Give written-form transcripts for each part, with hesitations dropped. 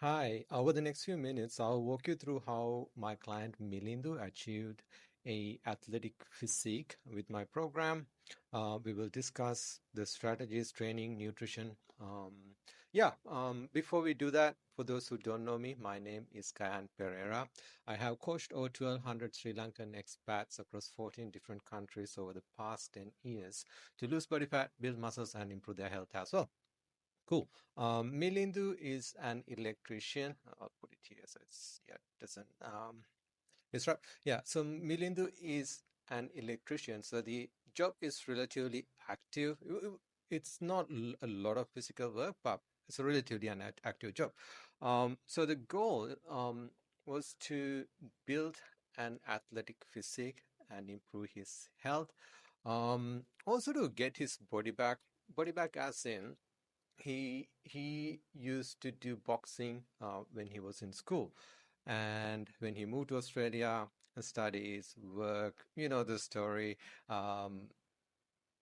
Hi, over the next few minutes, I'll walk you through how my client Milindu achieved a athletic physique with my program. We will discuss the strategies, training, nutrition. Before we do that, for those who don't know me, my name is Kayan Pereira. I have coached over 1,200 Sri Lankan expats across 14 different countries over the past 10 years to lose body fat, build muscles, and improve their health as well. Cool. Milindu is an electrician. I'll put it here so it doesn't disrupt. Yeah, so Milindu is an electrician. So the job is relatively active. It's not a lot of physical work, but it's a relatively an active job. So the goal was to build an athletic physique and improve his health. Also to get his body back. Body back as in he used to do boxing when he was in school, and when he moved to Australia, studies, work, you know the story. Um,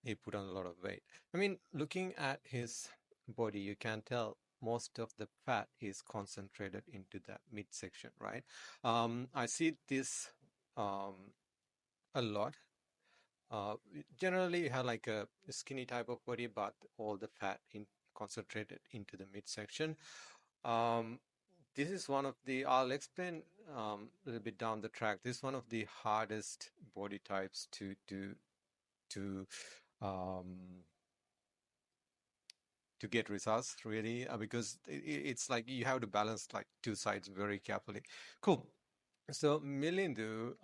he put on a lot of weight. I mean, looking at his body, you can tell most of the fat is concentrated into that midsection, right? I see this um, a lot. uh, Generally, you have like a skinny type of body, but all the fat in concentrated into the midsection. Um, this is one of the, I'll explain a little bit down the track. This is one of the hardest body types to um, to get results really, because it's like you have to balance like two sides very carefully. Cool. So Milindu,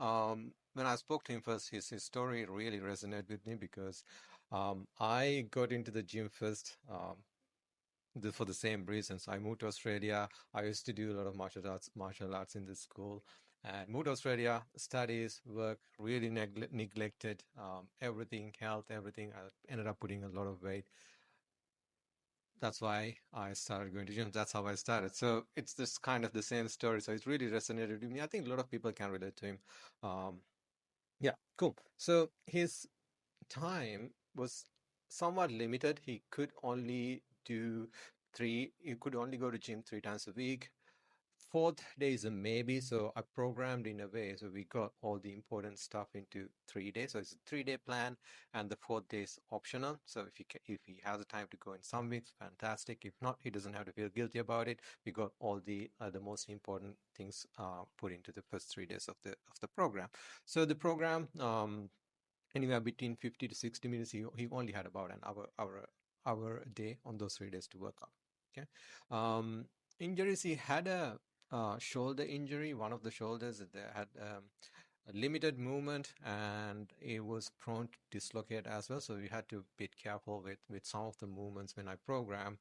when I spoke to him first, his story really resonated with me because I got into the gym first for the same reasons. I moved to Australia. I used to do a lot of martial arts in the school, and moved to Australia, studies, work, really neglected everything, health, everything. I ended up putting a lot of weight. That's why I started going to gym. That's how I started. So it's this kind of the same story. So it really resonated with me. I think a lot of people can relate to him. Um, yeah, cool. So his time was somewhat limited. He could only do he could only go to gym 3 times a week. Fourth day is a maybe, so I programmed in a way so we got all the important stuff into 3 days. So it's a 3-day plan, and the fourth day is optional. So if he has the time to go in some weeks, fantastic. If not, he doesn't have to feel guilty about it. We got all the most important things put into the first 3 days of the program. So the program anywhere between 50 to 60 minutes. He only had about an hour a day on those 3 days to work out. Okay. Injuries, he had a shoulder injury. One of the shoulders that had a limited movement, and it was prone to dislocate as well. So we had to be careful with some of the movements when I program.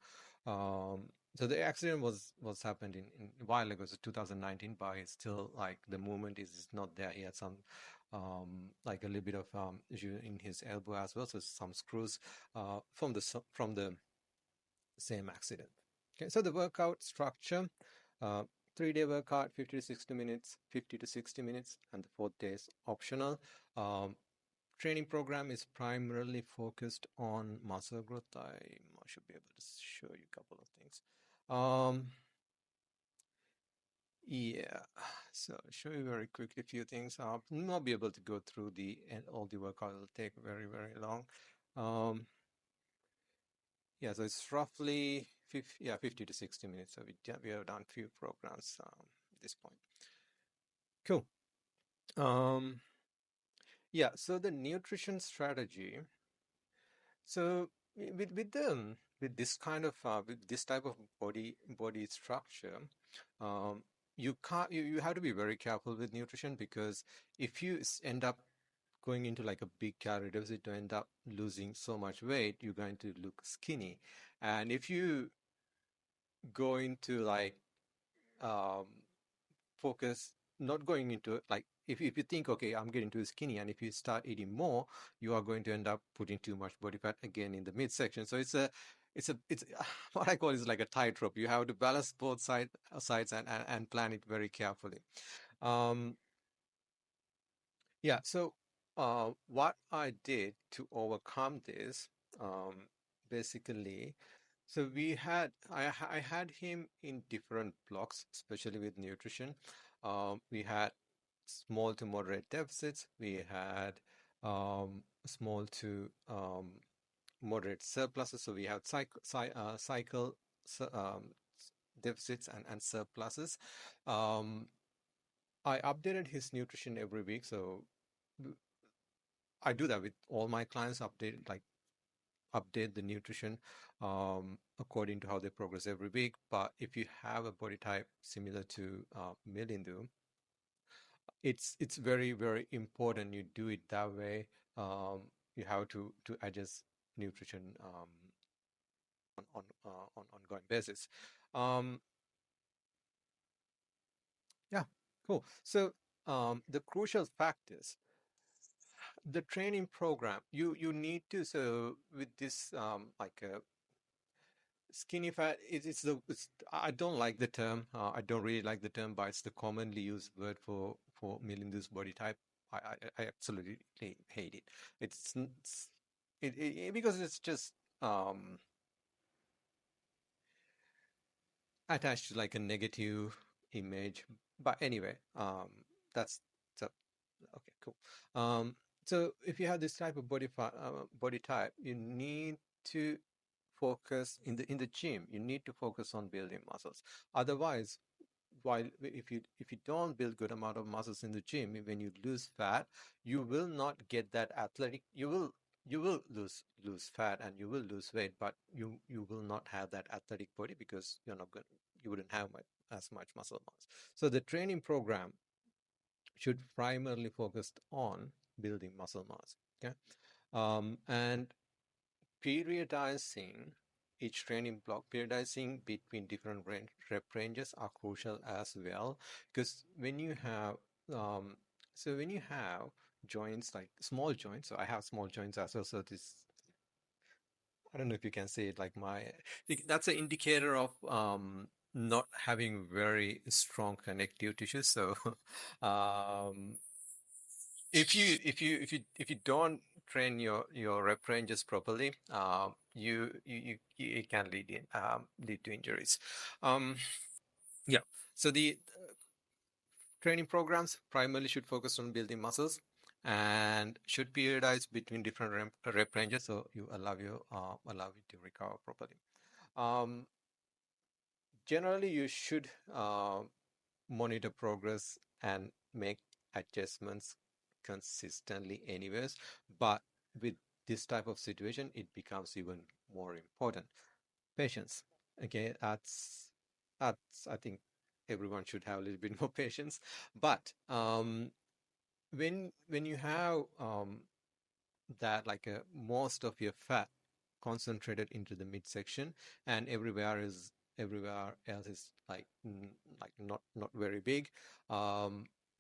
So the accident was happened in a while ago, so 2019, but it's still like the movement is not there. He had some like a little bit of issue in his elbow as well, so some screws from the same accident. Okay, so the workout structure, uh, 3-day workout, 50 to 60 minutes, 50 to 60 minutes, and the fourth day is optional. Um, Training program is primarily focused on muscle growth. I should be able to show you a couple of things. Um, yeah, so I'll show you very quickly a few things. I'll not be able to go through the and all the workout. It'll take very, very long. Um, yeah, so it's roughly 50 to 60 minutes. So we have done few programs at this point. Cool. Um, yeah, so the nutrition strategy. So with this kind of with this type of body structure, um, you have to be very careful with nutrition, because if you end up going into like a big calorie deficit to end up losing so much weight, you're going to look skinny. And if you go into like um, focus, not going into like if you think, okay, I'm getting too skinny, and if you start eating more, you are going to end up putting too much body fat again in the midsection. So it's what I call is like a tightrope. You have to balance both sides and plan it very carefully. um yeah, so what I did to overcome this, basically, So I had him in different blocks, especially with nutrition. We had small to moderate deficits. We had small to moderate surpluses. So we have cycle deficits and surpluses. Um, I updated his nutrition every week. So I do that with all my clients, update the nutrition according to how they progress every week. But if you have a body type similar to Milindu, it's very very important you do it that way. Um, you have to adjust nutrition on ongoing basis. Um, yeah, cool. So the crucial factors, the training program, you need to, so with this skinny fat, I don't like the term. I don't really like the term, but it's the commonly used word for Milindu's body type. I absolutely hate it. It's because it's just um, attached to like a negative image. But anyway, that's so okay, cool. So if you have this type of body type, you need to focus in the gym. You need to focus on building muscles. Otherwise, while if you don't build good amount of muscles in the gym, when you lose fat, you will not get that athletic. You will lose fat and you will lose weight, but you will not have that athletic body because you're not going. You wouldn't have as much muscle mass. So the training program should primarily focus on building muscle mass. Okay, and periodizing each training block, periodizing between different rep ranges are crucial as well. Because when you have, when you have joints like small joints, so I have small joints as well. So this, I don't know if you can say it like that's an indicator of not having very strong connective tissues. So um, if you don't train your rep ranges properly, it can lead to injuries. Um, yeah. So the training programs primarily should focus on building muscles and should periodize between different rep ranges, so you allow you to recover properly. Um, Generally, you should monitor progress and make adjustments consistently anyways, but with this type of situation it becomes even more important. Patience, okay, that's I think everyone should have a little bit more patience. But when you have that like most of your fat concentrated into the midsection and everywhere else is like not very big.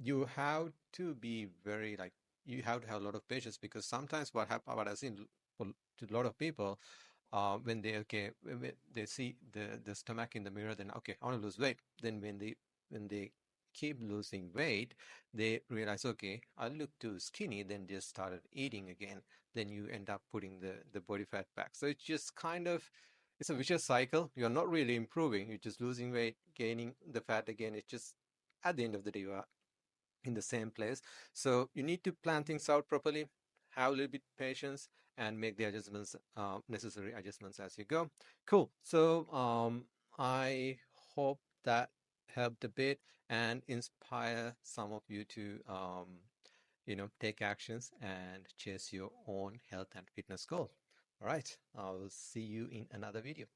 You have to be very like you have to have a lot of patience because sometimes what I've seen for to a lot of people, when when they see the stomach in the mirror, then okay, I want to lose weight. Then when they keep losing weight, they realize, okay, I look too skinny, then just started eating again. Then you end up putting the body fat back. So it's just kind of it's a vicious cycle. You're not really improving. You're just losing weight, gaining the fat again. It's just at the end of the day, you are in the same place. So you need to plan things out properly, have a little bit patience, and make the adjustments, necessary adjustments as you go. Cool. So I hope that helped a bit and inspire some of you to take actions and chase your own health and fitness goal. All right. I'll see you in another video.